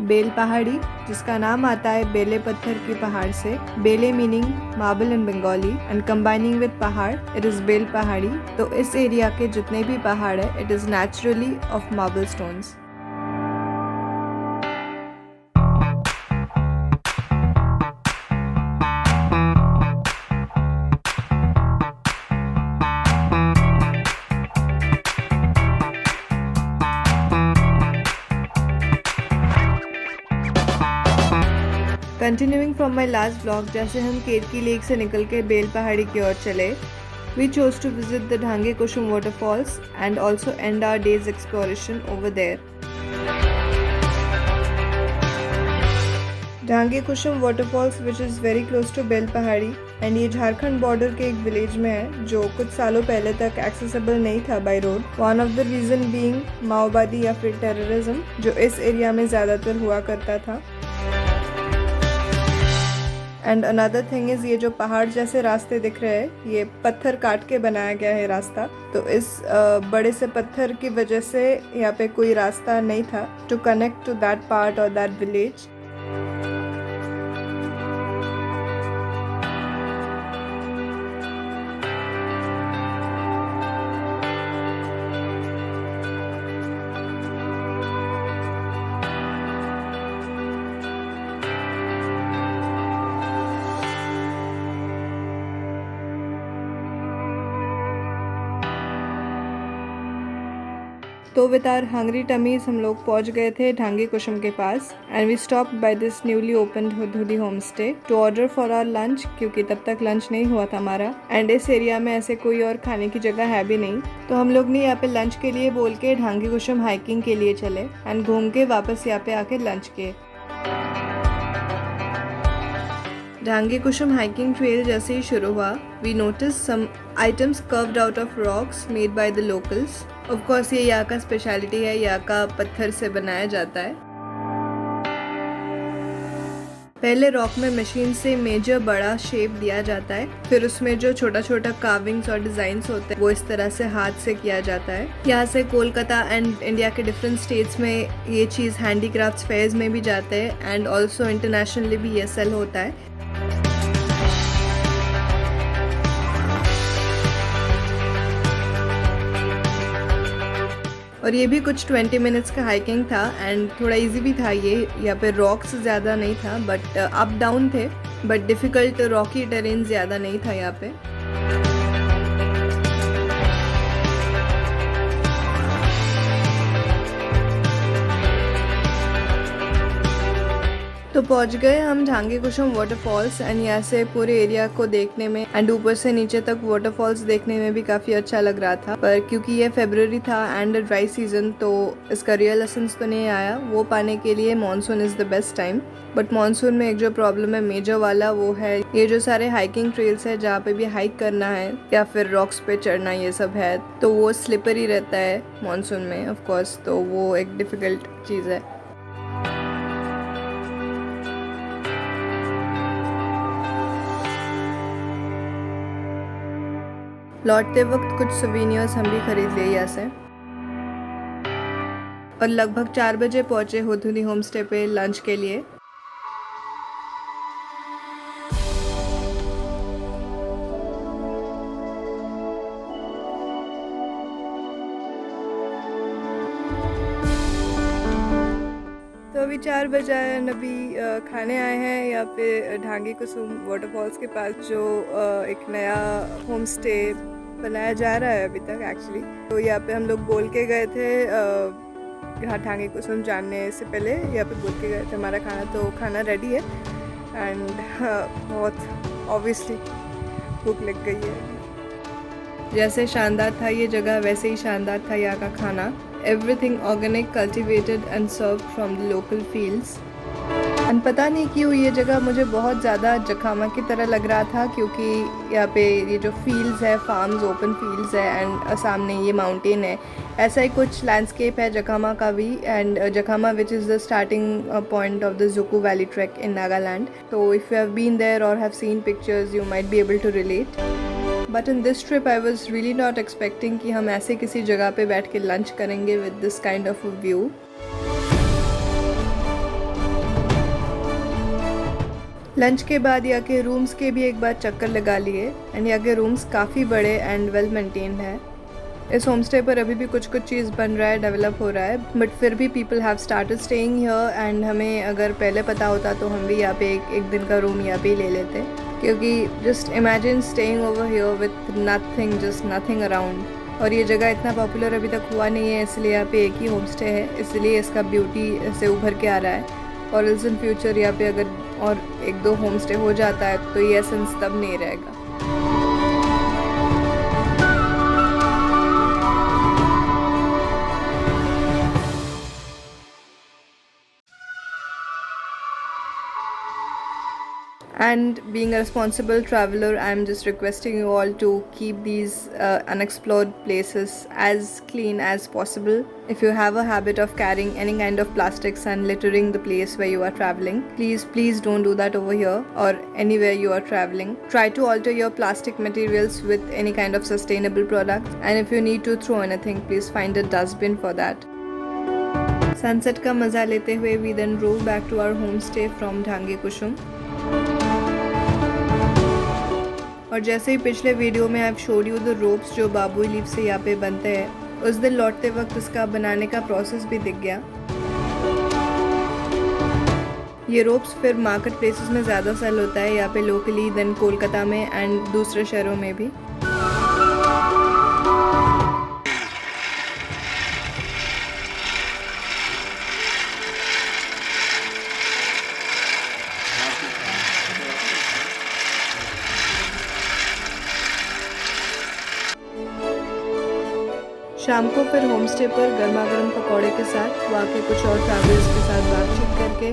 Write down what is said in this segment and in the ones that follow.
Bell पहाड़ी, जिसका नाम आता है बेले पत्थर के पहाड़ से। बेले meaning marble in Bengali and combining with पहाड़ इट इज़ बेल पहाड़ी। तो इस एरिया के जितने भी पहाड़ है it is naturally of marble stones. Continuing from my last blog, जैसे हम केरकी लेक से निकल के बेल पहाड़ी की ओर चले, we chose to visit the Dhange Kushum waterfalls and also end our day's exploration over there. Dhange Kushum waterfalls which is very close to Belpahari and ये Jharkhand border के एक विलेज में है जो कुछ सालों पहले तक एक्सेसिबल नहीं था by road. One of the reason being माओवादी या फिर टेररिज्म जो इस एरिया में ज़्यादातर हुआ करता था। एंड अनदर थिंग इज़ ये जो पहाड़ जैसे रास्ते दिख रहे हैं ये पत्थर काट के बनाया गया है रास्ता। तो इस बड़े से पत्थर की वजह से यहाँ पे कोई रास्ता नहीं था to connect to that part और दैट विलेज। तो विद आवर हंग्री टमीज हम लोग पहुंच गए थे ढांगे कुसुम के पास and we stop by this newly opened Hudhudi home stay to order for our lunch, क्योंकि तब तक लंच नहीं हुआ था हमारा एंड इस एरिया में ऐसे कोई और खाने की जगह है भी नहीं। तो हम लोग ने यहाँ पे लंच के लिए बोल के ढांगे कुसुम हाइकिंग के लिए चले एंड घूम के वापस यहाँ पे आके लंच किए। ढांगे कुसुम हाइकिंग ट्रेल जैसे ही शुरू हुआ we notice some items curved out of rocks made by the locals. Of course ये यहाँ का स्पेशलिटी है, यहाँ का पत्थर से बनाया जाता है। पहले रॉक में मशीन से मेजर बड़ा शेप दिया जाता है, फिर उसमें जो छोटा छोटा कार्विंग्स और डिजाइन्स होते हैं वो इस तरह से हाथ से किया जाता है। यहाँ से कोलकाता एंड इंडिया के डिफरेंट स्टेट्स में ये चीज़ हैंडीक्राफ्ट्स फेयर्स में भी जाते हैं एंड ऑल्सो इंटरनेशनली भी ये सेल होता है। और ये भी कुछ 20 मिनट्स का हाइकिंग था एंड थोड़ा इजी भी था। ये यहाँ पे रॉक्स ज़्यादा नहीं था बट अप डाउन थे, बट डिफ़िकल्ट रॉकी टेरेन ज़्यादा नहीं था यहाँ पे। तो पहुंच गए हम ढांगे कुसुम वाटरफॉल्स एंड यहाँ से पूरे एरिया को देखने में एंड ऊपर से नीचे तक वाटरफॉल्स देखने में भी काफ़ी अच्छा लग रहा था। पर क्योंकि ये फरवरी था एंड ड्राई सीजन तो इसका रियल एसेंस तो नहीं आया। वो पाने के लिए monsoon is the best time, but monsoon में एक जो प्रॉब्लम है मेजर वाला वो है ये जो सारे हाइकिंग ट्रेल्स है जहाँ पे भी हाइक करना है या फिर रॉक्स पे चढ़ना ये सब है तो वो स्लिपरी रहता है मानसून में ऑफकोर्स, तो वो एक डिफ़िकल्ट चीज़ है। लौटते वक्त कुछ सोवेनियर्स हम भी खरीद लिए यहाँ से और लगभग 4 बजे पहुँचे हुदहुदी होम स्टे पे लंच के लिए। तो अभी 4 बजे आए एंड अभी खाने आए हैं यहाँ पे ढांगे कुसुम वाटरफॉल्स के पास जो एक नया होम स्टे बनाया जा रहा है अभी तक एक्चुअली। तो यहाँ पे हम लोग बोल के गए थे यहाँ ढांगे कुसुम जानने से पहले यहाँ पे बोल के गए थे हमारा खाना, तो खाना रेडी है एंड बहुत ऑब्वियसली भूख लग गई है। जैसे शानदार था ये जगह वैसे ही शानदार था यहाँ का खाना। Everything organic, cultivated and serve from the local fields. And पता नहीं क्यों ये जगह मुझे बहुत ज़्यादा जखामा की तरह लग रहा था, क्योंकि यहाँ पे ये जो फील्ड्स है, फार्म्स, ओपन फील्ड्स है एंड सामने ये माउंटेन है। ऐसा ही कुछ लैंडस्केप है जखामा का भी and Jakhama which is the starting point of the Dzukou valley trek in Nagaland. तो if you have been there or have seen pictures you might be able to relate. But in this trip I was really not expecting कि हम ऐसे किसी जगह पे बैठ के lunch करेंगे with this kind of view. Lunch के बाद यहाँ के रूम्स के भी एक बार चक्कर लगा लिए एंड यहाँ के रूम्स काफ़ी बड़े एंड वेल मेंटेन्ड हैं। इस होम स्टे पर अभी भी कुछ कुछ चीज़ बन रहा है, डेवलप हो रहा है, बट फिर भी people have started staying here and हमें अगर पहले पता होता तो हम भी यहाँ पे एक दिन का रूम यहाँ पे ही ले लेते, क्योंकि just imagine staying over here with nothing, just nothing around. और ये जगह इतना पॉपुलर अभी तक हुआ नहीं है, इसलिए यहाँ पे एक ही होम स्टे है, इसलिए इसका ब्यूटी से उभर के आ रहा है। और इन फ्यूचर यहाँ पे अगर और एक दो होम स्टे हो जाता है तो ये एसेंस तब नहीं रहेगा। And being a responsible traveler, I'm just requesting you all to keep these unexplored places as clean as possible. If you have a habit of carrying any kind of plastics and littering the place where you are traveling, please don't do that over here or anywhere you are traveling. Try to alter your plastic materials with any kind of sustainable products, and if you need to throw anything, please find a dustbin for that. Sunset का मजा लेते हुए we then drove back to our homestay from Dhange कुसुम। और जैसे ही पिछले video में I showed you the ropes जो बाबुई leaf से यहाँ पे बनते हैं, उस दिन लौटते वक्त इसका बनाने का प्रोसेस भी दिख गया। ये रोप्स फिर मार्केट प्लेसेस में ज़्यादा सेल होता है यहाँ पे लोकली, देन कोलकाता में एंड दूसरे शहरों में भी। शाम को फिर होम स्टे पर गर्मा गर्म पकौड़े के साथ वहाँ के कुछ और ट्रैवलर्स के साथ बातचीत करके,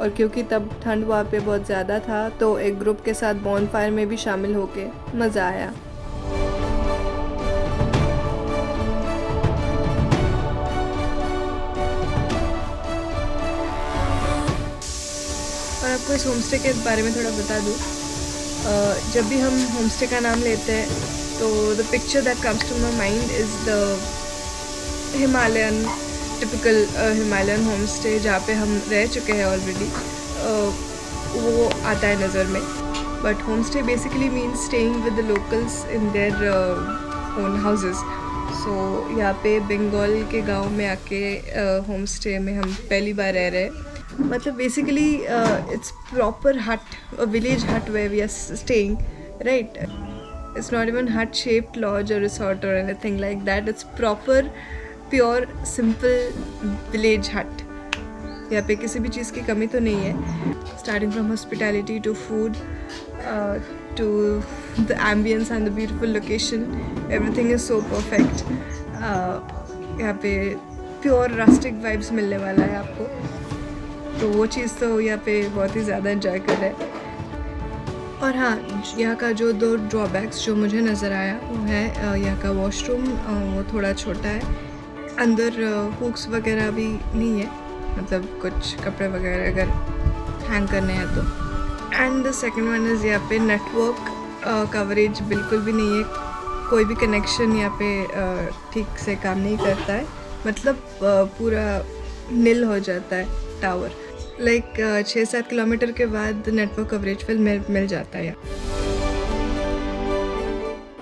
और क्योंकि तब ठंड वहाँ पे बहुत ज़्यादा था तो एक ग्रुप के साथ बॉनफायर में भी शामिल होके मज़ा आया। और आपको इस होम स्टे के बारे में थोड़ा बता दूँ, जब भी हम होम स्टे का नाम लेते हैं तो the picture that comes to my mind is the typical Himalayan homestay जहाँ पे हम रह चुके हैं ऑलरेडी, वो आता है नज़र में। But homestay basically means staying with the locals in their own houses. So यहाँ पे बंगाल के गांव में आके होम स्टे में हम पहली बार रह रहे हैं। मतलब basically it's proper hut, a village hut where we are staying, right? It's not even hut shaped lodge or resort or anything like that. It's proper pure simple village hut. यहाँ पे किसी भी चीज़ की कमी तो नहीं है। Starting from hospitality to food to the ambience and the beautiful location, everything is so perfect. यहाँ पे pure rustic vibes मिलने वाला है आपको, तो वो चीज़ तो यहाँ पे बहुत ही ज़्यादा enjoy कर रहे हैं। और हाँ, यहाँ का जो दो ड्रॉबैक्स जो मुझे नज़र आया वो है यहाँ का वॉशरूम, वो थोड़ा छोटा है, अंदर हुक्स वगैरह भी नहीं है, मतलब कुछ कपड़े वगैरह अगर हैंग करने हैं तो। And the second one is यहाँ पे नेटवर्क कवरेज बिल्कुल भी नहीं है, कोई भी कनेक्शन यहाँ पे ठीक से काम नहीं करता है, मतलब पूरा नील हो जाता है टावर। लाइक 6-7 किलोमीटर के बाद नेटवर्क कवरेज फिर मिल जाता है।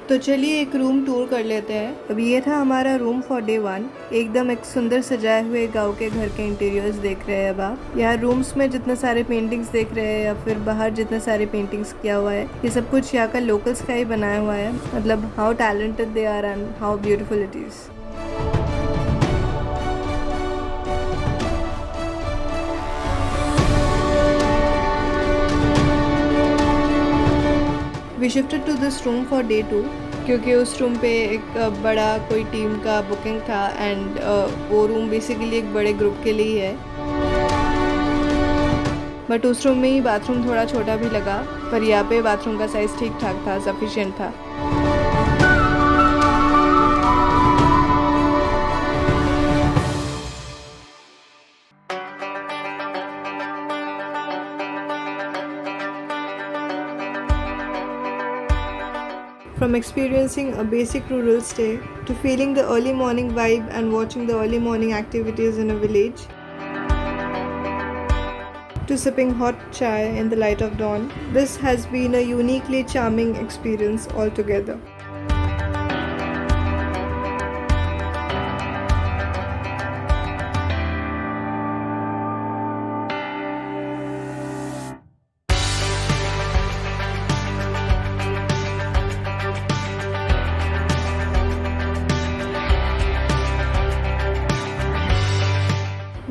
तो चलिए एक रूम टूर कर लेते हैं। अभी ये था हमारा रूम फॉर डे 1। एकदम एक सुंदर सजाए हुए गांव के घर के इंटीरियर्स देख रहे हैं अब आप। यहाँ रूम्स में जितने सारे पेंटिंग्स देख रहे हैं या फिर बाहर जितने सारे पेंटिंग्स किया हुआ है, ये सब कुछ यहाँ का लोकल्स का ही बनाया हुआ है। मतलब how talented they are and how beautiful it is. We shifted to this room for day 2 क्योंकि उस रूम पे एक बड़ा कोई टीम का बुकिंग था एंड वो रूम बेसिकली एक बड़े ग्रुप के लिए है। बट उस रूम में ही बाथरूम थोड़ा छोटा भी लगा, पर यहाँ पे बाथरूम का साइज़ ठीक ठाक था, सफिशिएंट था। From experiencing a basic rural stay to feeling the early morning vibe and watching the early morning activities in a village, to sipping hot chai in the light of dawn. This has been a uniquely charming experience altogether.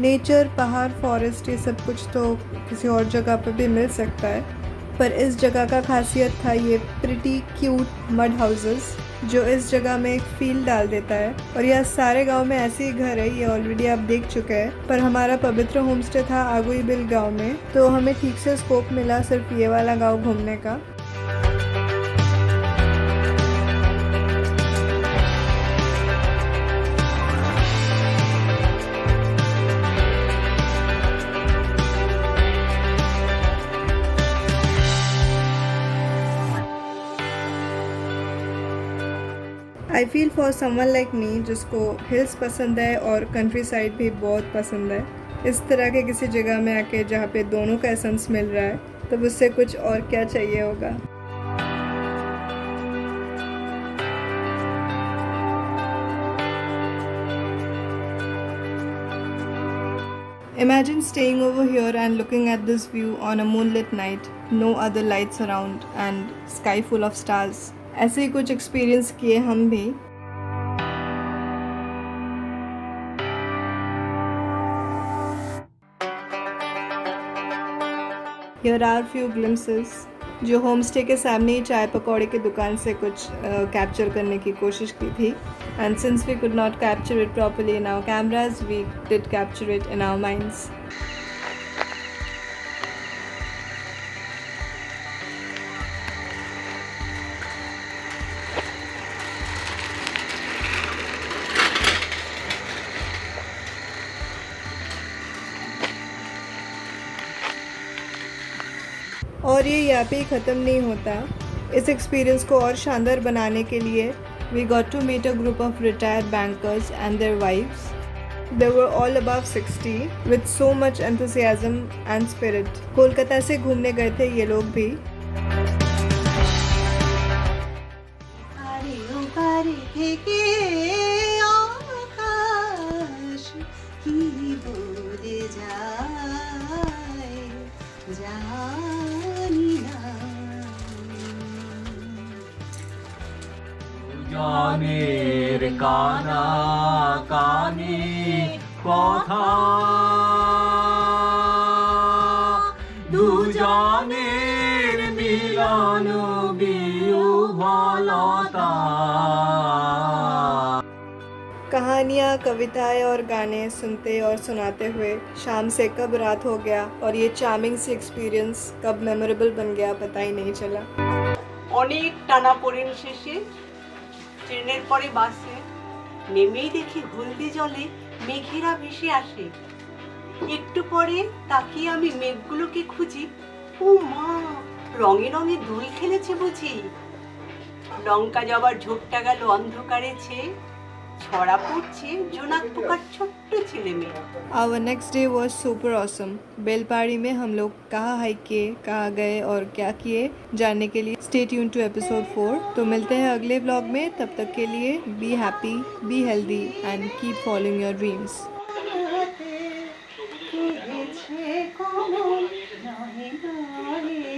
Nature, पहाड़, forest, ये सब कुछ तो किसी और जगह पर भी मिल सकता है, पर इस जगह का खासियत था ये प्रिटी क्यूट मड हाउसेस, जो इस जगह में एक फील डाल देता है। और यह सारे गांव में ऐसे ही घर है, ये ऑलरेडी आप देख चुके हैं। पर हमारा पवित्र होम स्टे था आगुई बिल गाँव में, तो हमें ठीक से स्कोप मिला सिर्फ ये वाला गाँव घूमने का। I feel for someone like me जिसको हिल्स पसंद है और कंट्री साइड भी बहुत पसंद है, इस तरह के किसी जगह में आके जहाँ पे दोनों का एसेंस मिल रहा है, तो उससे कुछ और क्या चाहिए होगा। Imagine staying over here and looking at this view on a moonlit night, no other lights around and sky full of stars. ऐसे ही कुछ एक्सपीरियंस किए हम भी। Here are few glimpses जो होम स्टे के सामने ही चाय पकौड़े की दुकान से कुछ कैप्चर करने की कोशिश की थी। And since we could not capture it properly in our cameras, we did capture it in our minds. और ये यहाँ पे ही ख़त्म नहीं होता। इस एक्सपीरियंस को और शानदार बनाने के लिए we got to meet a group of retired bankers and their wifes. They were all above 60 with so much enthusiasm and spirit. Kolkata से घूमने गए थे ये लोग भी। গানের কানা কানে কথা দুজনের মিলন বিহ্বলতা। कहानियाँ, कविताएं और गाने सुनते और सुनाते हुए शाम से कब रात हो गया और ये चार्मिंग सी एक्सपीरियंस कब मेमोरेबल बन गया पता ही नहीं चला। অনেক টানাপোড়েন শেষে ট্রেনের পরে বাসে নেমেই দেখি হলদে জলে মেঘেরা ভেসে আসে। একটু পরে তাকিয়ে আমি মেঘগুলোকে খুঁজি, ও মা, রঙে রঙে দোল খেলেছে বুঝি। লঙ্কা জবার ঝোপটা গেল অন্ধকারে ছেয়ে, ছড়া পড়ছে জোনাক পোকার ছোট্ট ছেলে মেয়ে। Our next day was super awesome. बेलपाड़ी में हम लोग कहाँ हाइक किए, कहाँ गए और क्या किए जानने के लिए stay tuned to episode 4। तो मिलते हैं अगले व्लॉग में, तब तक के लिए be happy, be healthy and keep following your dreams। तुझे कमल नहे नहे